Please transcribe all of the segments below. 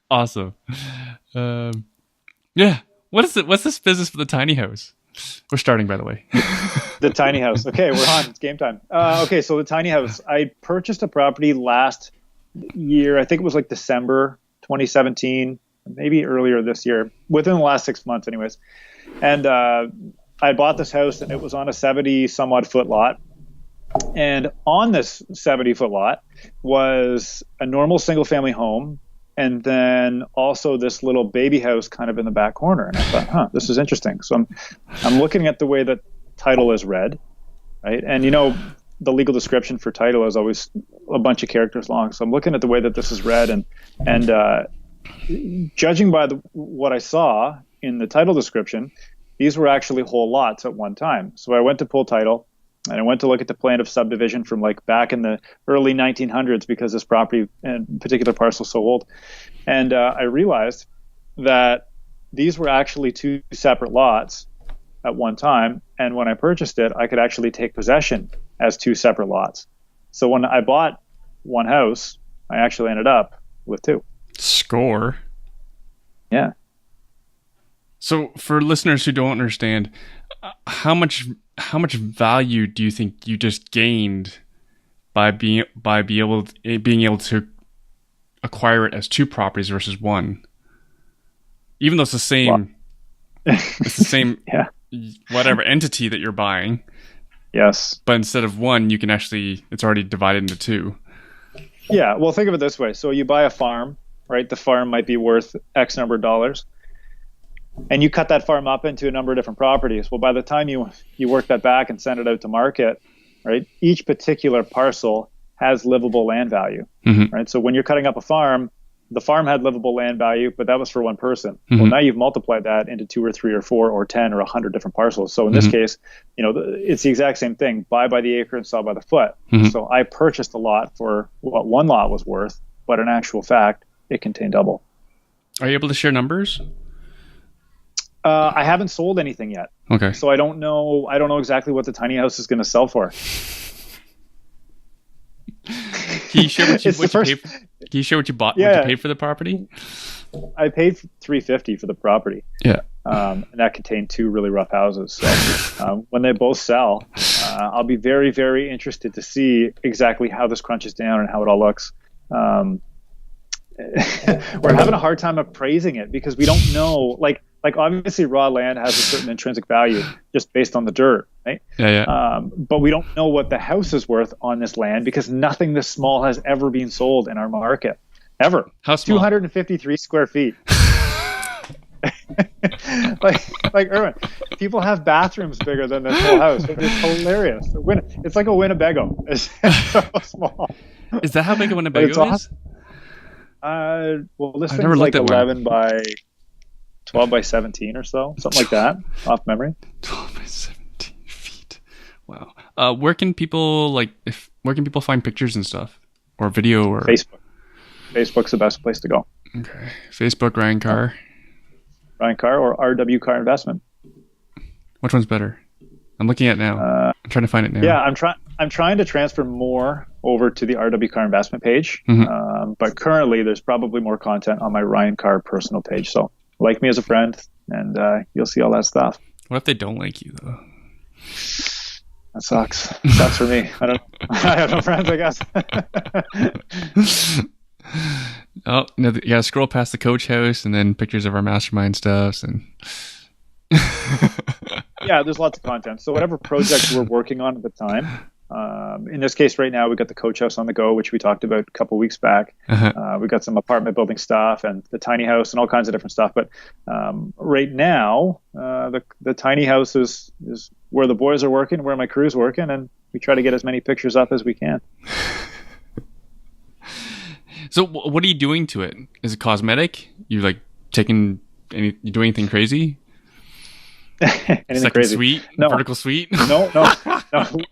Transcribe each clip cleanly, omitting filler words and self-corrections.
Awesome. Yeah. What's this business for the tiny house? We're starting, by the way. The tiny house. Okay, we're on. It's game time. Okay, so the tiny house. I purchased a property last year. I think it was like December 2017, maybe earlier this year, within the last 6 months anyways. And I bought this house, and it was on a 70 some odd foot lot. And on this 70-foot lot was a normal single family home, and then also this little baby house kind of in the back corner. And I thought, this is interesting. So I'm looking at the way that title is read, right? And the legal description for title is always a bunch of characters long. So I'm looking at the way that this is read, and judging by what I saw in the title description, these were actually whole lots at one time. So I went to pull title, and I went to look at the plan of subdivision from like back in the early 1900s, because this property and particular parcel is so old. And I realized that these were actually two separate lots at one time. And when I purchased it, I could actually take possession as two separate lots. So when I bought one house, I actually ended up with two. Score. Yeah. So for listeners who don't understand, how much value do you think you just gained by being able to acquire it as two properties versus one? Even though it's the same, yeah, whatever entity that you're buying. Yes. But instead of one, you can it's already divided into two. Yeah. Well, think of it this way. So you buy a farm, right? The farm might be worth X number of dollars, and you cut that farm up into a number of different properties. Well, by the time you work that back and send it out to market, right, each particular parcel has livable land value, right? So when you're cutting up a farm, the farm had livable land value, but that was for one person. Well, now you've multiplied that into 2 or 3 or 4 or 10 or 100 different parcels. So in this case, it's the exact same thing: buy by the acre and sell by the foot. So I purchased a lot for what one lot was worth, but in actual fact, it contained double. Are you able to share numbers? I haven't sold anything yet. Okay. So I don't know exactly what the tiny house is going to sell for. Can you share what you bought? Yeah. What you paid for the property? I paid $350 for the property. Yeah. And that contained two really rough houses. So when they both sell, I'll be very, very interested to see exactly how this crunches down and how it all looks. We're having a hard time appraising it because we don't know. Like obviously raw land has a certain intrinsic value just based on the dirt, right? Yeah. But we don't know what the house is worth on this land because nothing this small has ever been sold in our market, ever. How small? 253 square feet. like Erwin, people have bathrooms bigger than this whole house. It's hilarious. It's like a Winnebago. It's so small. Is that how big a Winnebago is? Well, this thing's like 11 by 12 by 17 or so, something like that, off memory. 12 by 17 feet. Wow. Where can people find pictures and stuff, or video, or Facebook? Facebook's the best place to go. Okay. Facebook, Ryan Carr. Ryan Carr or RW Carr Investment. Which one's better? I'm looking at it now. I'm trying to find it now. Yeah, I'm trying to transfer more over to the RW Carr Investment page, but currently there's probably more content on my Ryan Carr personal page. So like me as a friend, and you'll see all that stuff. What if they don't like you though? That sucks. Sucks for me. I have no friends, I guess. Oh, no, you gotta scroll past the coach house and then pictures of our mastermind stuffs and. Yeah, there's lots of content. So whatever project we're working on at the time, in this case right now, we got the coach house on the go, which we talked about a couple weeks back. We got some apartment building stuff and the tiny house and all kinds of different stuff. But right now, the tiny house is where the boys are working, where my crew's working, and we try to get as many pictures up as we can. So what are you doing to it? Is it cosmetic? You you doing anything crazy? Anything second crazy? Suite? No. Vertical suite? No.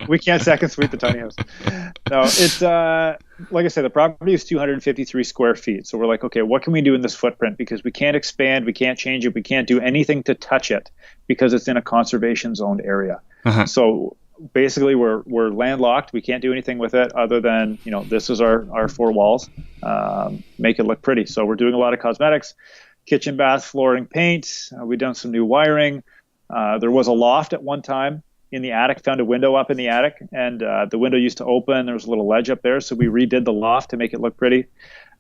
We can't second suite the tiny house. No, it's like I said, the property is 253 square feet. So we're like, okay, what can we do in this footprint? Because we can't expand, we can't change it, we can't do anything to touch it because it's in a conservation zoned area. So basically we're landlocked. We can't do anything with it other than, this is our four walls. Make it look pretty. So we're doing a lot of cosmetics, kitchen, bath, flooring, paint. We've done some new wiring. There was a loft at one time in the attic. Found a window up in the attic, and the window used to open. There was a little ledge up there, so we redid the loft to make it look pretty.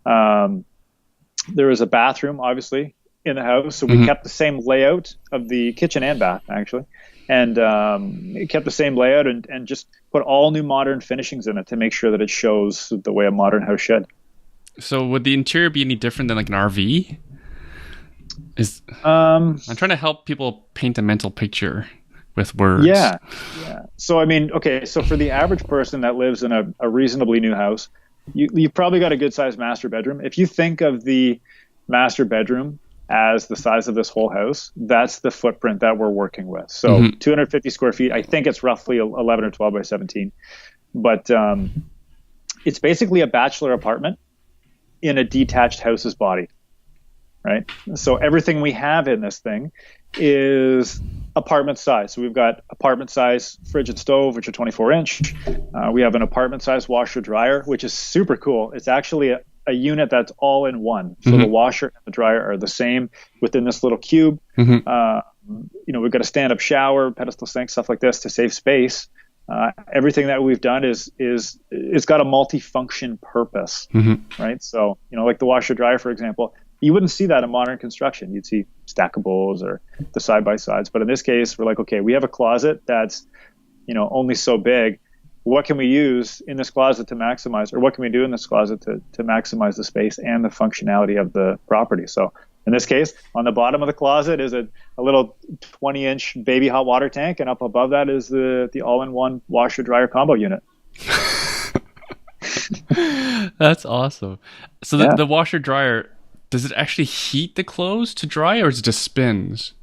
There was a bathroom, obviously, in the house, so we kept the same layout of the kitchen and bath, actually, and it kept the same layout and just put all new modern finishings in it to make sure that it shows the way a modern house should. So would the interior be any different than like an RV? I'm trying to help people paint a mental picture with words. Yeah. So I mean, okay, so for the average person that lives in a reasonably new house, you've probably got a good sized master bedroom. If you think of the master bedroom as the size of this whole house, that's the footprint that we're working with. So 250 square feet, I think it's roughly 11 or 12 by 17. But it's basically a bachelor apartment in a detached house's body, right? So everything we have in this thing is apartment size. So we've got apartment size fridge and stove, which are 24-inch. We have an apartment size washer dryer, which is super cool. It's actually a unit that's all in one. So the washer and the dryer are the same within this little cube. We've got a stand-up shower, pedestal sink, stuff like this to save space. Everything that we've done is it's got a multi-function purpose, right? So, like the washer dryer, for example, you wouldn't see that in modern construction. You'd see stackables or the side-by-sides. But in this case, we're like, okay, we have a closet that's, only so big. What can we use in this closet to maximize, or what can we do in this closet to maximize the space and the functionality of the property? So in this case, on the bottom of the closet is a little 20-inch baby hot water tank, and up above that is the all-in-one washer dryer combo unit. That's awesome. So the washer dryer, does it actually heat the clothes to dry, or is it just spins?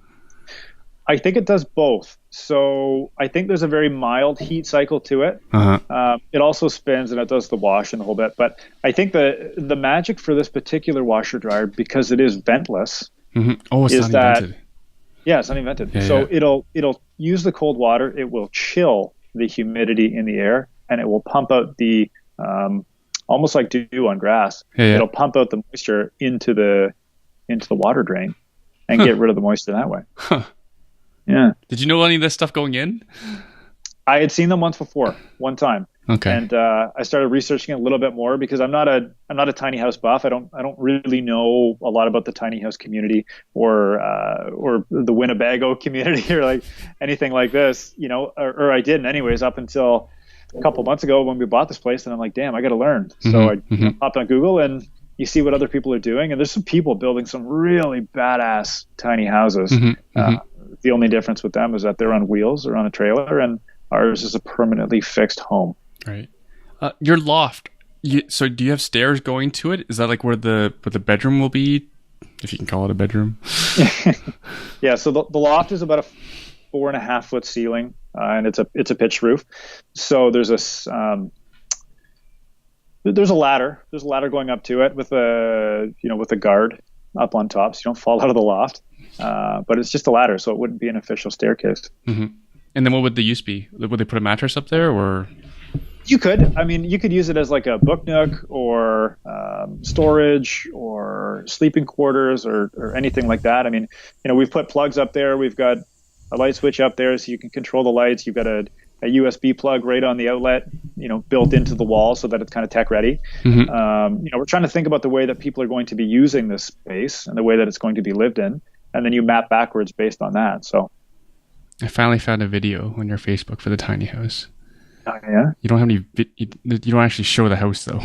I think it does both. So I think there's a very mild heat cycle to it. It also spins and it does the wash and the whole bit. But I think the magic for this particular washer dryer, because it is ventless, is not invented. Yeah, it's uninvented. So it'll use the cold water. It will chill the humidity in the air, and it will pump out the almost like dew on grass. It'll pump out the moisture into the water drain and get rid of the moisture that way. Yeah. Did you know any of this stuff going in? I had seen them once before, one time. Okay. And I started researching it a little bit more because I'm not a tiny house buff. I don't really know a lot about the tiny house community or the Winnebago community or like anything like this, or I didn't anyways up until a couple months ago when we bought this place, and I'm like, damn, I got to learn. So I popped on Google, and you see what other people are doing, and there's some people building some really badass tiny houses. The only difference with them is that they're on wheels or on a trailer, and ours is a permanently fixed home. Right. Your loft. So do you have stairs going to it? Is that like where the bedroom will be, if you can call it a bedroom? Yeah. So the loft is about a 4.5 foot ceiling, and it's a pitched roof. So there's a ladder. There's a ladder going up to it with a guard up on top, so you don't fall out of the loft. But it's just a ladder, so it wouldn't be an official staircase. And then what would the use be? Would they put a mattress up there, or? You could. I mean, you could use it as like a book nook or storage or sleeping quarters or anything like that. I mean, we've put plugs up there. We've got a light switch up there so you can control the lights. You've got a USB plug right on the outlet, built into the wall so that it's kind of tech ready. We're trying to think about the way that people are going to be using this space and the way that it's going to be lived in. And then you map backwards based on that. So I finally found a video on your Facebook for the tiny house. Oh, yeah? You don't have any. You don't actually show the house though,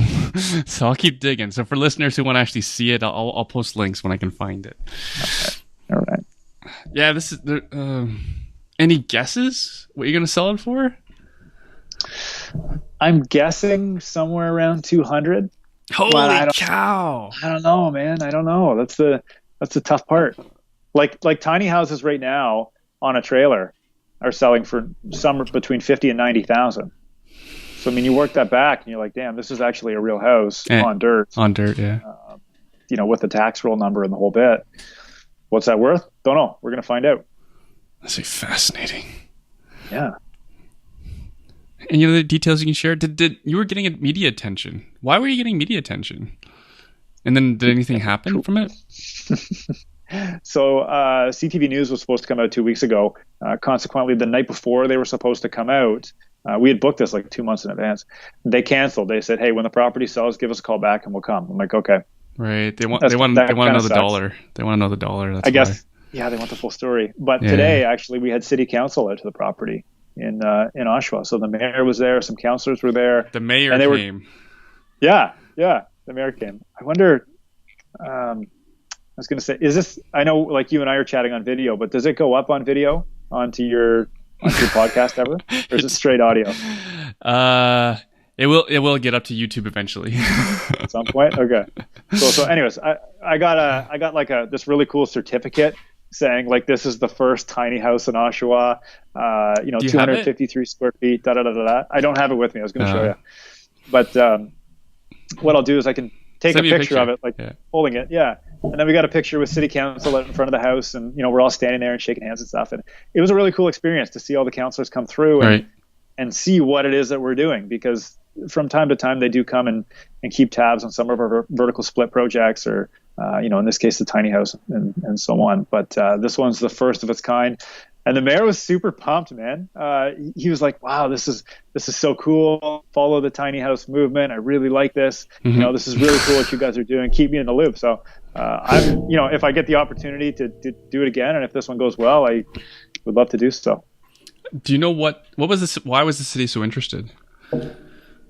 so I'll keep digging. So for listeners who want to actually see it, I'll post links when I can find it. All right. Yeah, this is. Any guesses what you're gonna sell it for? I'm guessing somewhere around 200. Holy cow! I don't know, man. I don't know. That's the tough part. Like tiny houses right now on a trailer are selling for somewhere between 50 and 90,000. So I mean, you work that back, and you're like, damn, this is actually a real house on dirt. On dirt, yeah. With the tax roll number and the whole bit. What's that worth? Don't know. We're gonna find out. That's fascinating. Yeah. Any other details you can share? Did you were getting media attention? Why were you getting media attention? And then did anything happen from it? So CTV News was supposed to come out 2 weeks ago. Consequently, the night before they were supposed to come out, we had booked this like 2 months in advance. They canceled. They said, "Hey, when the property sells, give us a call back and we'll come." I'm like, "Okay." Right. They want to know the dollar. They want to know the dollar. That's I guess. Why. Yeah, they want the full story. But today, actually, we had city council out to the property in Oshawa. So the mayor was there. Some councillors were there. The mayor came. Yeah, the mayor came. I wonder. I was going to say, is this? I know, like you and I are chatting on video, but does it go up on video onto your podcast ever, or is it straight audio? It will get up to YouTube eventually. At some point. Okay. So anyways, I got like this really cool certificate saying like this is the first tiny house in Oshawa. 253 square feet. Da da da da da. I don't have it with me. I was going to show you, but what I'll do is I can take a picture of it, like holding it. Yeah. And then we got a picture with city council out in front of the house, and we're all standing there and shaking hands and stuff. And it was a really cool experience to see all the councillors come through and see what it is that we're doing, because from time to time they do come and keep tabs on some of our vertical split projects, or in this case the tiny house and so on. But this one's the first of its kind. And the mayor was super pumped, man. He was like, "Wow, this is so cool. Follow the tiny house movement. I really like this. Mm-hmm. This is really cool what you guys are doing. Keep me in the loop." So I'm, if I get the opportunity to do it again, and if this one goes well, I would love to do so. Do you know what was this? Why was the city so interested?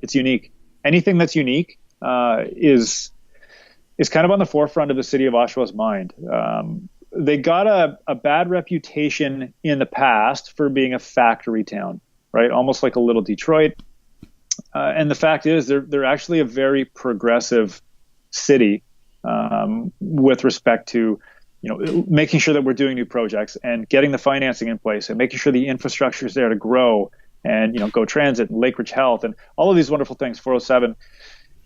It's unique. Anything that's unique is kind of on the forefront of the city of Oshawa's mind. They got a bad reputation in the past for being a factory town, right? Almost like a little Detroit. And the fact is, they're actually a very progressive city with respect to, making sure that we're doing new projects and getting the financing in place and making sure the infrastructure is there to grow, and Go Transit and Lake Ridge Health and all of these wonderful things. 407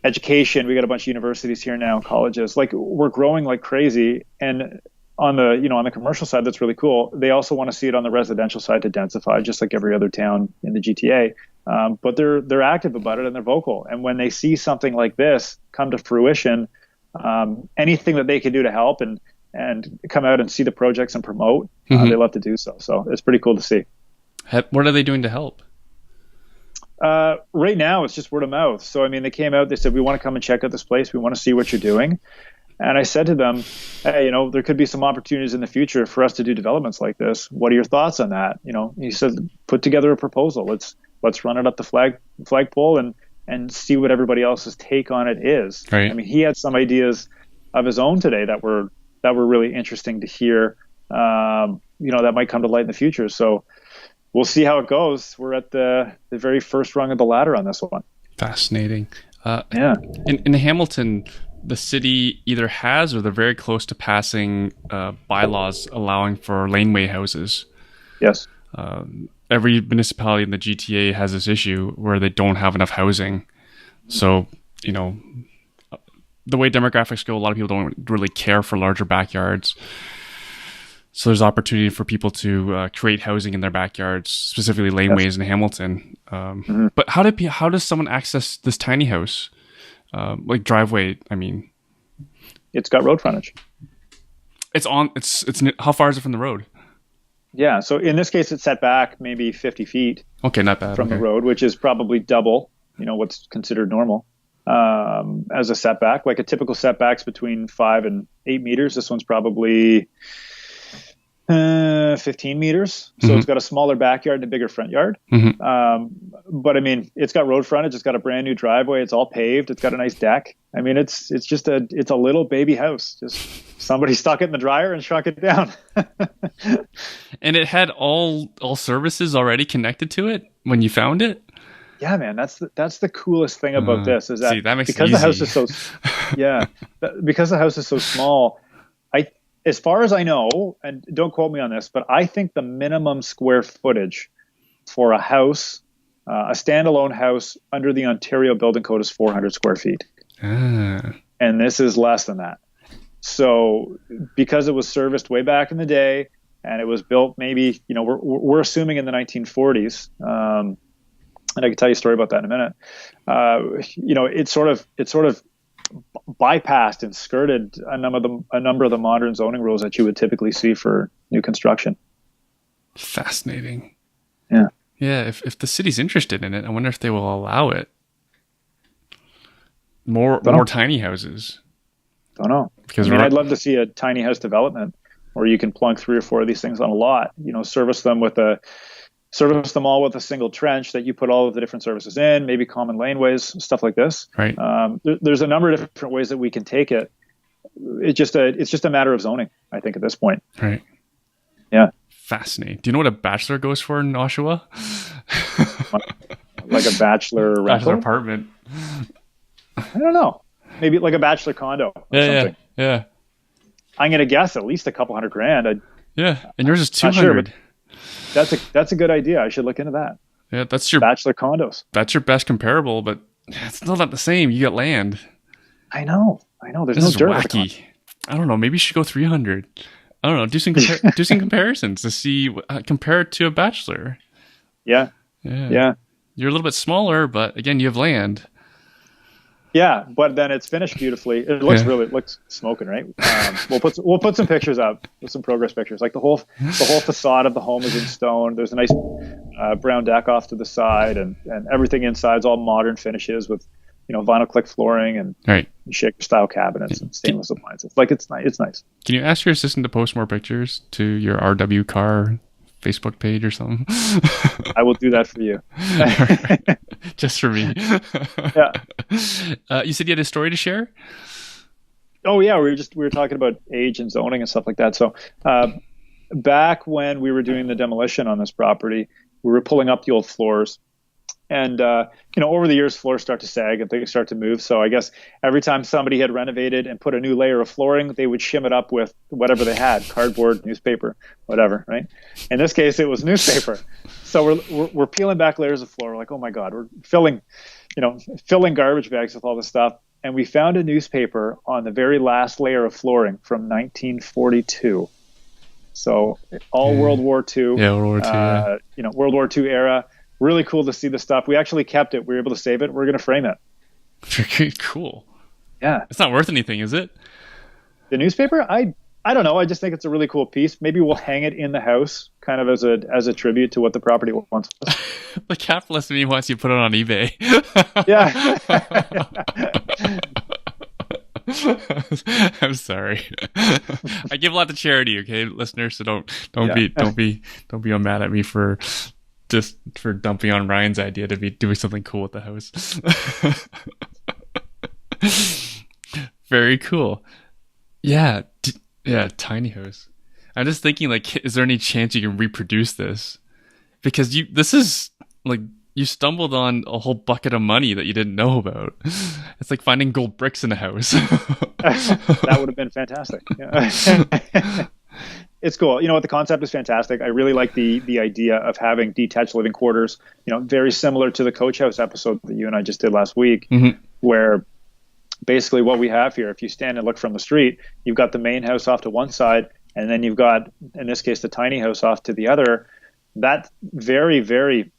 education. We got a bunch of universities here now, colleges. Like, we're growing like crazy. And on the commercial side, that's really cool. They also want to see it on the residential side to densify, just like every other town in the GTA. But they're active about it and they're vocal. And when they see something like this come to fruition, anything that they can do to help and come out and see the projects and promote, they love to do so. So it's pretty cool to see. What are they doing to help? Right now, it's just word of mouth. So, they came out, they said, "We want to come and check out this place. We want to see what you're doing." And I said to them, "Hey, there could be some opportunities in the future for us to do developments like this. What are your thoughts on that?" He said, "Put together a proposal. Let's run it up the flagpole and see what everybody else's take on it is." Right. He had some ideas of his own today that were really interesting to hear. That might come to light in the future. So we'll see how it goes. We're at the very first rung of the ladder on this one. Fascinating. Yeah. In Hamilton, the city either has or they're very close to passing bylaws allowing for laneway houses. Yes. Every municipality in the GTA has this issue where they don't have enough housing. So, the way demographics go, a lot of people don't really care for larger backyards. So there's opportunity for people to create housing in their backyards, specifically laneways in Hamilton. But how does someone access this tiny house? Like driveway, It's got road frontage. It's how far is it from the road? Yeah, so in this case, it's set back maybe 50 feet. Okay, not bad. From the road, which is probably double, what's considered normal as a setback. Like a typical setback's between 5 and 8 meters. This one's probably 15 meters. So It's got a smaller backyard and a bigger front yard. But it's got road frontage. It's got a brand new driveway. It's all paved. It's got a nice deck. It's just a little baby house. Just somebody stuck it in the dryer and shrunk it down. And it had all services already connected to it when you found it? Yeah, man, that's the coolest thing about this is that, that makes because it the easy. house is so because the house is so small, as far as I know, and don't quote me on this, but I think the minimum square footage for a house, a standalone house under the Ontario Building Code is 400 square feet. And this is less than that. So because it was serviced way back in the day and it was built maybe, we're assuming in the 1940s, and I can tell you a story about that in a minute. It sort of bypassed and skirted a number of the modern zoning rules that you would typically see for new construction. Fascinating. Yeah. Yeah. If the city's interested in it, I wonder if they will allow it. More tiny houses. Don't know. Because I'd love to see a tiny house development where you can plunk 3 or 4 of these things on a lot. Service them all with a single trench that you put all of the different services in, maybe common laneways, stuff like this. Right. There's a number of different ways that we can take it. It's just a matter of zoning, I think, at this point. Right. Yeah. Fascinating. Do you know what a bachelor goes for in Oshawa? Like a bachelor rental? Bachelor apartment. I don't know. Maybe like a bachelor condo or something. Yeah. I'm going to guess at least a couple $100,000. Yeah. And yours is 200. Sure, that's a good idea. I should look into that. Yeah, that's your bachelor condos. That's your best comparable, but it's still not the same. You get land. I know. There's this no is dirt. Wacky. I don't know. Maybe you should go 300. I don't know. Do some do some comparisons to see compare it to a bachelor. Yeah. You're a little bit smaller, but again, you have land. Yeah, but then it's finished beautifully. It looks smoking, right? We'll put some pictures up, with some progress pictures. Like the whole facade of the home is in stone. There's a nice brown deck off to the side, and everything inside's all modern finishes with vinyl click flooring and shaker style cabinets and stainless appliances. Like it's nice. Can you ask your assistant to post more pictures to your RW Carr Facebook page or something? I will do that for you. Just for me. Yeah. You said you had a story to share? Oh yeah, we were talking about age and zoning and stuff like that. So back when we were doing the demolition on this property, we were pulling up the old floors. And, over the years, floors start to sag and things start to move. So I guess every time somebody had renovated and put a new layer of flooring, they would shim it up with whatever they had, cardboard, newspaper, whatever, right? In this case, it was newspaper. So we're peeling back layers of floor. We're like, oh my God, we're filling garbage bags with all this stuff. And we found a newspaper on the very last layer of flooring from 1942. So all World War II. Yeah, World War II. World War II era. Really cool to see the stuff. We actually kept it. We were able to save it. We're going to frame it. Cool. Yeah. It's not worth anything, is it? The newspaper? I don't know. I just think it's a really cool piece. Maybe we'll hang it in the house kind of as a tribute to what the property once was. The capitalist in me wants you to put it on eBay. Yeah. I'm sorry. I give a lot to charity, okay, listeners, so don't be mad at me for dumping on Ryan's idea to be doing something cool with the house. Very cool. Yeah, tiny house. I'm just thinking, like, is there any chance you can reproduce this? Because this is like you stumbled on a whole bucket of money that you didn't know about. It's like finding gold bricks in a house. That would have been fantastic. Yeah. It's cool. The concept is fantastic. I really like the idea of having detached living quarters, very similar to the Coach House episode that you and I just did last week, where basically what we have here, if you stand and look from the street, you've got the main house off to one side, and then you've got, in this case, the tiny house off to the other. That very, very,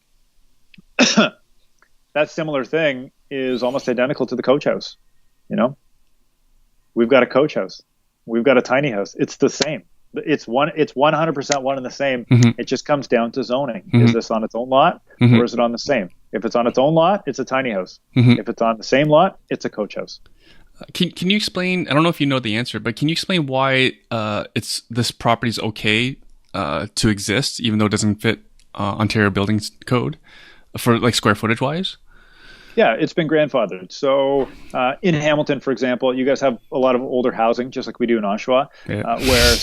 that similar thing is almost identical to the Coach House. We've got a Coach House. We've got a tiny house. It's the same. It's 100% one and the same. It just comes down to zoning. Is this on its own lot or is it on the same? If it's on its own lot, it's a tiny house. If it's on the same lot, it's a Coach House. Can you explain? I don't know if you know the answer, but can you explain why this property is okay to exist, even though it doesn't fit Ontario Buildings Code for like square footage wise? Yeah, it's been grandfathered. So in Hamilton, for example, you guys have a lot of older housing, just like we do in Oshawa, where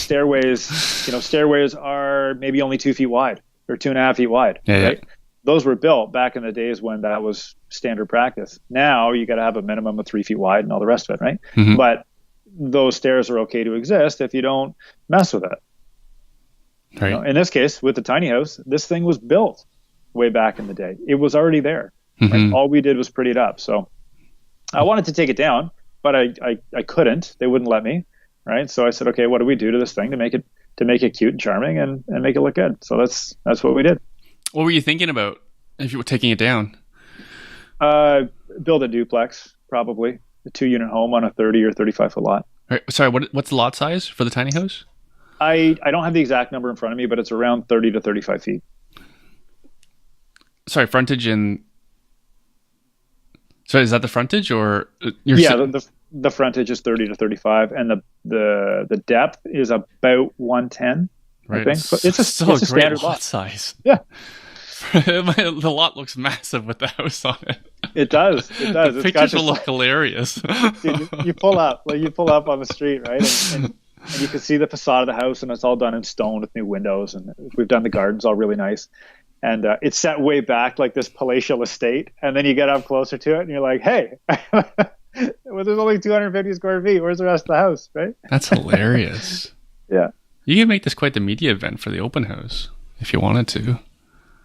stairways are maybe only 2 feet wide or 2.5 feet wide. Right? Those were built back in the days when that was standard practice. Now you got to have a minimum of 3 feet wide and all the rest of it, right? But those stairs are okay to exist if you don't mess with it. Right. In this case, with the tiny house, this thing was built way back in the day. It was already there. Right? All we did was pretty it up. So I wanted to take it down, but I couldn't. They wouldn't let me. Right. So I said, okay, what do we do to this thing to make it cute and charming and make it look good? So that's what we did. What were you thinking about if you were taking it down? Build a duplex, probably a 2-unit home on a 30 or 35 foot lot. Right, sorry, what's the lot size for the tiny house? I don't have the exact number in front of me, but it's around 30 to 35 feet. Sorry, frontage and. So is that the frontage or the frontage is 30 to 35, and the depth is about 110. Right, I think. But it's a great standard lot size. Yeah. The lot looks massive with the house on it. It does. It does. The pictures will look hilarious. Dude, you pull up on the street, right? And you can see the facade of the house, and it's all done in stone with new windows, and we've done the gardens all really nice. And it's set way back like this palatial estate, and then you get up closer to it, and you're like, "Hey, well, there's only 250 square feet. Where's the rest of the house?" Right? That's hilarious. Yeah, you can make this quite the media event for the open house if you wanted to.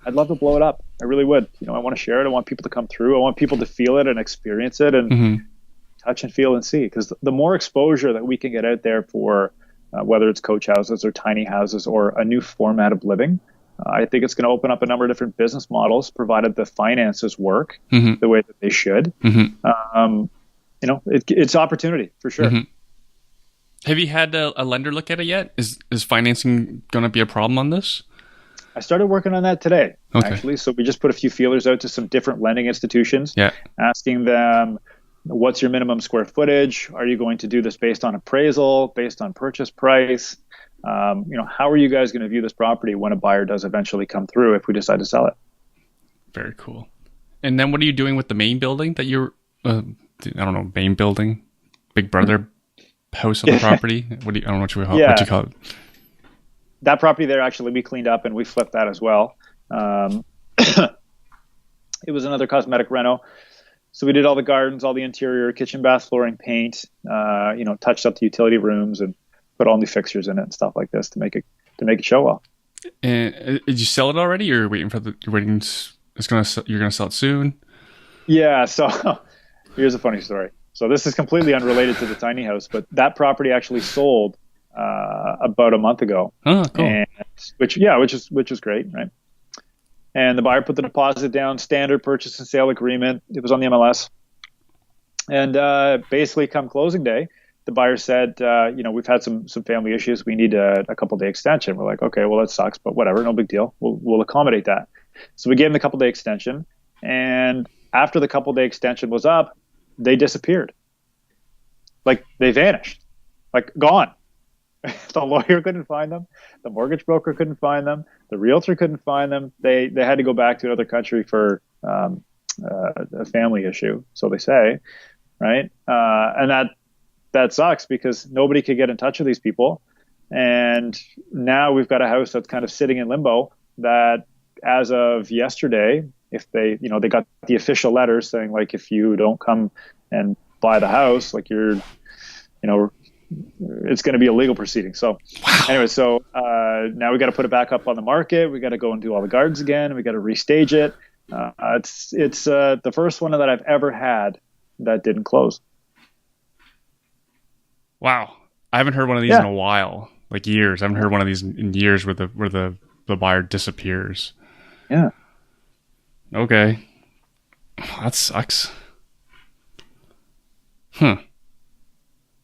I'd love to blow it up. I really would. I want to share it. I want people to come through. I want people to feel it and experience it and touch and feel and see. Because the more exposure that we can get out there for whether it's coach houses or tiny houses or a new format of living, I think it's going to open up a number of different business models, provided the finances work the way that they should. It's opportunity for sure. Have you had a lender look at it yet? Is financing going to be a problem on this? I started working on that today, actually. So we just put a few feelers out to some different lending institutions, asking them, what's your minimum square footage? Are you going to do this based on appraisal, based on purchase price? How are you guys going to view this property when a buyer does eventually come through if we decide to sell it? Very cool. And then what are you doing with the main building that you're, main building, Big Brother house on the property? I don't know what you call it. That property there, actually, we cleaned up and we flipped that as well. It was another cosmetic reno. So we did all the gardens, all the interior, kitchen, bath, flooring, paint, touched up the utility rooms and put all new fixtures in it and stuff like this to make it show well. And did you sell it already, or you're gonna sell it soon? Yeah. So here's a funny story. So this is completely unrelated to the tiny house, but that property actually sold about a month ago. Oh, cool. And which is great, right? And the buyer put the deposit down, standard purchase and sale agreement. It was on the MLS. And basically come closing day, the buyer said, we've had some family issues. We need a couple day extension. We're like, okay, well, that sucks, but whatever, no big deal. We'll accommodate that. So we gave them the couple day extension. And after the couple day extension was up, they disappeared. Like they vanished, like gone. The lawyer couldn't find them. The mortgage broker couldn't find them. The realtor couldn't find them. They had to go back to another country for a family issue, so they say, right? And that sucks because nobody could get in touch with these people. And now we've got a house that's kind of sitting in limbo that as of yesterday, if they got the official letter saying, like, if you don't come and buy the house, like it's going to be a legal proceeding. So anyway, now we got to put it back up on the market. We got to go and do all the gardens again. We got to restage it. It's the first one that I've ever had that didn't close. Wow. I haven't heard one of these in a while, like years. I haven't heard one of these in years where the buyer disappears. Yeah. Okay. That sucks. Huh.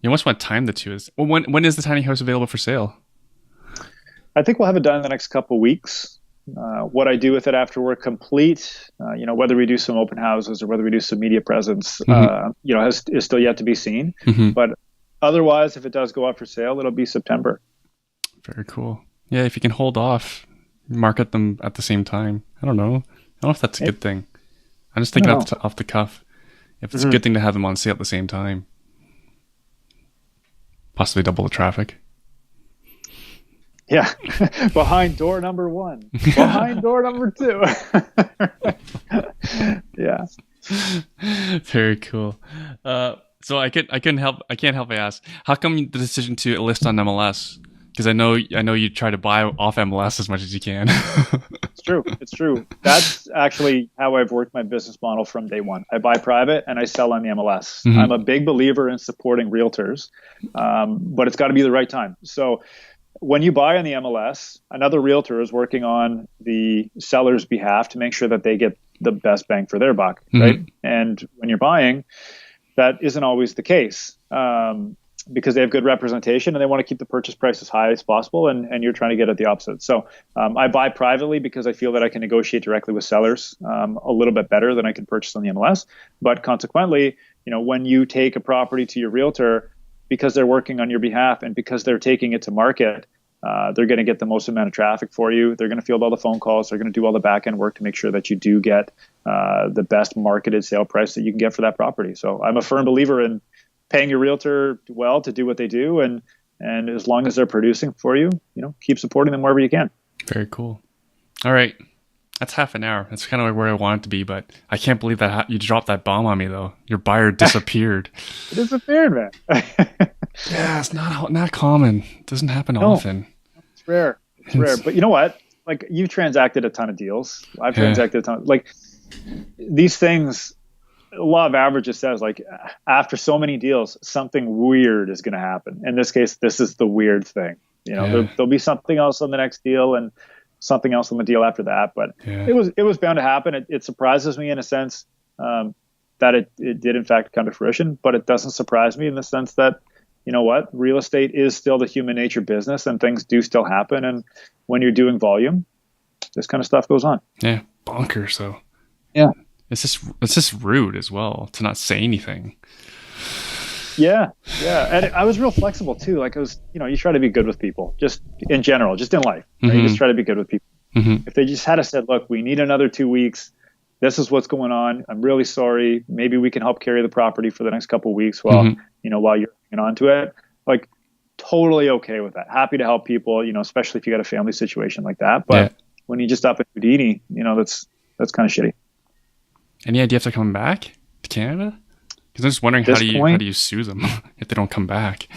You almost want to time the two. Well, when is the tiny house available for sale? I think we'll have it done in the next couple of weeks. What I do with it after we're complete, whether we do some open houses or whether we do some media presence, is still yet to be seen. But otherwise, if it does go up for sale, it'll be September. Very cool. Yeah, if you can hold off, market them at the same time. I don't know if that's a good thing. I'm just thinking off the cuff. If it's a good thing to have them on sale at the same time. Possibly double the traffic. Yeah. Behind door number 1. Behind door number 2. Yeah. Very cool. So I can't help but ask, how come the decision to list on MLS? Because I know you try to buy off MLS as much as you can. It's true. That's actually how I've worked my business model from day one. I buy private and I sell on the MLS. I'm a big believer in supporting realtors, but it's got to be the right time. So when you buy on the MLS, another realtor is working on the seller's behalf to make sure that they get the best bang for their buck, right? And when you're buying, that isn't always the case, because they have good representation and they want to keep the purchase price as high as possible, and you're trying to get at the opposite. So I buy privately because I feel that I can negotiate directly with sellers a little bit better than I can purchase on the MLS. But consequently, when you take a property to your realtor, because they're working on your behalf and because they're taking it to market, they're going to get the most amount of traffic for you. They're going to field all the phone calls. They're going to do all the back end work to make sure that you do get the best marketed sale price that you can get for that property. So I'm a firm believer in paying your realtor well to do what they do. And as long as they're producing for you, keep supporting them wherever you can. Very cool. All right. That's half an hour. That's kind of where I want it to be, but I can't believe that you dropped that bomb on me, though. Your buyer disappeared. It disappeared, man. Yeah, it's not common. It doesn't happen often. It's rare. It's rare. But you know what? Like, you've transacted a ton of deals. I've transacted a ton. Like, these things, law of averages says, like, after so many deals, something weird is going to happen. In this case, this is the weird thing. There'll be something else on the next deal and something else on the deal after that. But it was bound to happen. It surprises me in a sense that it did in fact come to fruition, but it doesn't surprise me in the sense that, real estate is still the human nature business and things do still happen. And when you're doing volume, this kind of stuff goes on. Yeah. Bonkers. So yeah, it's just rude as well to not say anything. Yeah. And I was real flexible too. Like, I was, you try to be good with people, just in general, just in life. Right? You just try to be good with people. If they just had said, look, we need another 2 weeks. This is what's going on. I'm really sorry. Maybe we can help carry the property for the next couple of weeks while you're hanging on to it. Like, totally okay with that. Happy to help people, especially if you got a family situation like that. But when you just up at Houdini, that's kind of shitty. Any idea if they're coming back to Canada? Because I'm just wondering how do you sue them if they don't come back?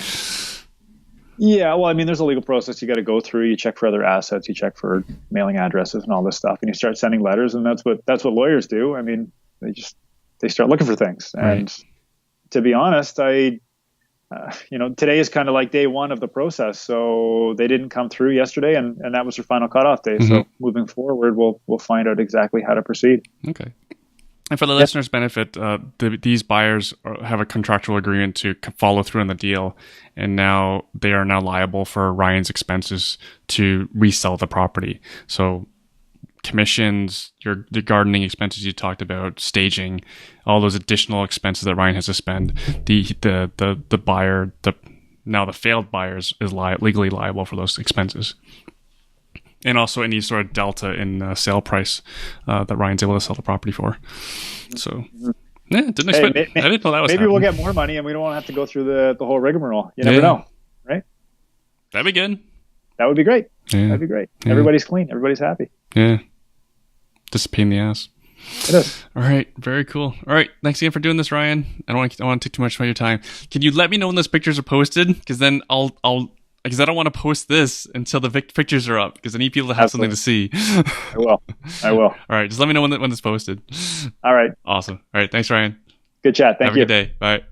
Yeah, well, I mean, there's a legal process you got to go through. You check for other assets, you check for mailing addresses and all this stuff, and you start sending letters, and that's what lawyers do. I mean, they start looking for things. Right. And to be honest, today is kind of like day one of the process. So they didn't come through yesterday, and that was their final cutoff day. So moving forward, we'll find out exactly how to proceed. Okay. And for the listeners' benefit, these buyers have a contractual agreement to follow through on the deal, and now they are now liable for Ryan's expenses to resell the property. So commissions, the gardening expenses you talked about, staging, all those additional expenses that Ryan has to spend. The buyer, now the failed buyer is legally liable for those expenses. And also any sort of delta in sale price that Ryan's able to sell the property for. So, I didn't know that was maybe happening. We'll get more money and we don't want to have to go through the whole rigmarole. You never know, right? That'd be good. That would be great. Yeah. That'd be great. Yeah. Everybody's clean. Everybody's happy. Yeah. Just a pain in the ass. It is. All right. Very cool. All right. Thanks again for doing this, Ryan. I don't want to take too much of your time. Can you let me know when those pictures are posted? Because then because I don't want to post this until the pictures are up, because I need people to have something to see. I will. All right. Just let me know when it's posted. All right. Awesome. All right. Thanks, Ryan. Good chat. Thank you. Have a good day. Bye.